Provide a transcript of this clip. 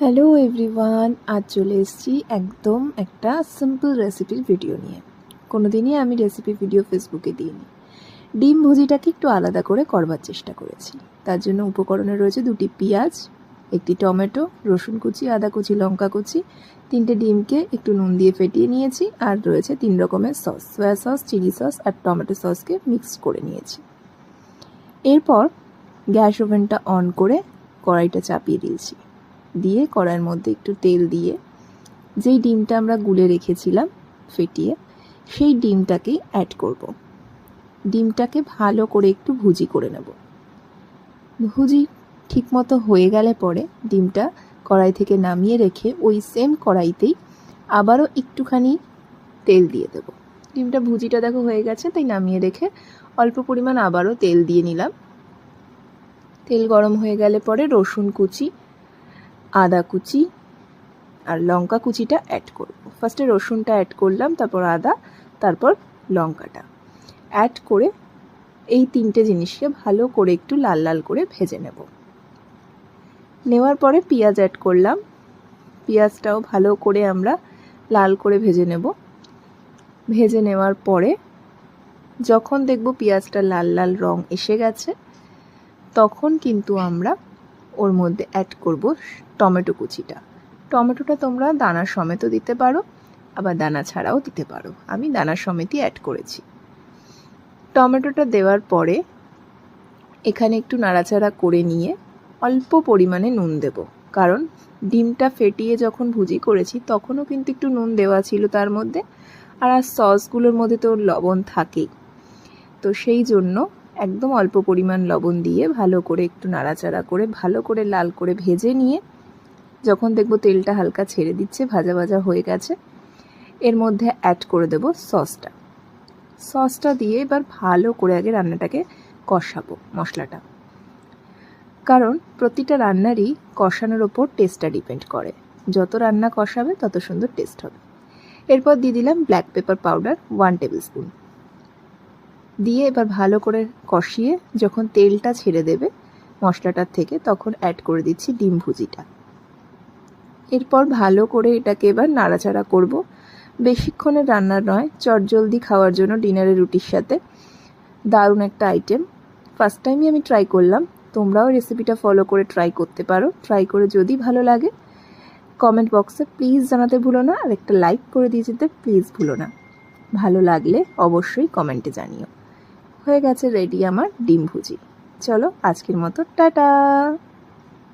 Hello everyone, আজ চলে এসেছি একদম একটা সিম্পল রেসিপির ভিডিও নিয়ে। কোনো দিনই আমি রেসিপি ভিডিও ফেসবুকে দিইনি। ডিম ভুজিটাকে একটু আলাদা করে করবার চেষ্টা করেছি। তার জন্য উপকরণে রয়েছে 2টি পেঁয়াজ, একটি টমেটো, রসুন কুচি, আদা কুচি, লঙ্কা কুচি, 3টে ডিমকে একটু নুন দিয়ে ফেটিয়ে নিয়েছি, আর রয়েছে 3 রকমের sauce, soya sauce, chilli sauce আর টমেটো সসকে মিক্সড করে নিয়েছি। এরপর গ্যাস ওভেনটা অন করে কড়াইটা চাপিয়ে দিয়েছি। দিয়ে কড়াইয়ের মধ্যে একটু তেল দিয়ে যেই ডিমটা আমরা গুলে রেখেছিলাম ফেটিয়ে, সেই ডিমটাকেই অ্যাড করব। ডিমটাকে ভালো করে একটু ভুজি করে নেব। ভুজি ঠিকমতো হয়ে গেলে পরে ডিমটা কড়াই থেকে নামিয়ে রেখে ওই সেম কড়াইতেই আবারও একটুখানি তেল দিয়ে দেব। ডিমটা ভুজিটা দেখো হয়ে গেছে, তাই নামিয়ে রেখে অল্প পরিমাণ আবারও তেল দিয়ে নিলাম। তেল গরম হয়ে গেলে পরে রসুন কুচি, আদা কুচি আর লঙ্কা কুচিটা অ্যাড করব। ফার্স্টে রসুনটা অ্যাড করলাম, তারপর আদা, তারপর লঙ্কাটা অ্যাড করে এই 3টে জিনিসকে ভালো করে একটু লাল লাল করে ভেজে নেব। নেওয়ার পরে পেঁয়াজ অ্যাড করলাম। পেঁয়াজটাও ভালো করে আমরা লাল করে ভেজে নেব। ভেজে নেওয়ার পরে যখন দেখব পেঁয়াজটা লাল লাল রং এসে গেছে, তখন কিন্তু আমরা ওর মধ্যে অ্যাড করব টমেটো কুচিটা। টমেটোটা তোমরা দানা সমেতও দিতে পারো, আবার দানা ছাড়াও দিতে পারো। আমি দানা সমেতই অ্যাড করেছি। টমেটোটা দেওয়ার পরে এখানে একটু নাড়াচাড়া করে নিয়ে অল্প পরিমাণে নুন দেব, কারণ ডিমটা ফেটিয়ে যখন ভুজি করেছি তখনও কিন্তু একটু নুন দেওয়া ছিল তার মধ্যে, আর সসগুলোর মধ্যে তো লবণ থাকেই। তো সেই জন্য একদম অল্প পরিমাণ লবণ দিয়ে ভালো করে একটু নাড়াচাড়া করে ভালো করে লাল করে ভেজে নিয়ে যখন দেখব তেলটা হালকা ছেড়ে দিচ্ছে, ভাজা ভাজা হয়ে গেছে, এর মধ্যে অ্যাড করে দেব সসটা। সসটা দিয়ে এবার ভালো করে আগে রান্নাটাকে কষাবো মশলাটা, কারণ প্রতিটা রান্নারই কষানোর ওপর টেস্টটা ডিপেন্ড করে। যত রান্না কষাবে তত সুন্দর টেস্ট হবে। এরপর দিয়ে দিলাম black pepper powder 1 table spoon দিয়ে এবার ভালো করে কষিয়ে যখন তেলটা ছেড়ে দেবে মশলাটার থেকে, তখন অ্যাড করে দিচ্ছি ডিম ভুজিটা। এরপর ভালো করে এটাকে এবার নাড়াচাড়া করব। বেশিক্ষণের রান্না নয়, চটজলদি খাওয়ার জন্য ডিনারের রুটির সাথে দারুণ একটা আইটেম। ফার্স্ট টাইমই আমি ট্রাই করলাম, তোমরাও রেসিপিটা ফলো করে ট্রাই করতে পারো। ট্রাই করে যদি ভালো লাগে কমেন্ট বক্সে প্লিজ জানাতে ভুলো না, আর একটা লাইক করে দিয়ে যেতে প্লিজ ভুলো না। ভালো লাগলে অবশ্যই কমেন্টে জানিও। হয়ে গেছে রেডি আমার ডিম ভুজি। চলো আজকের মতো টাটা।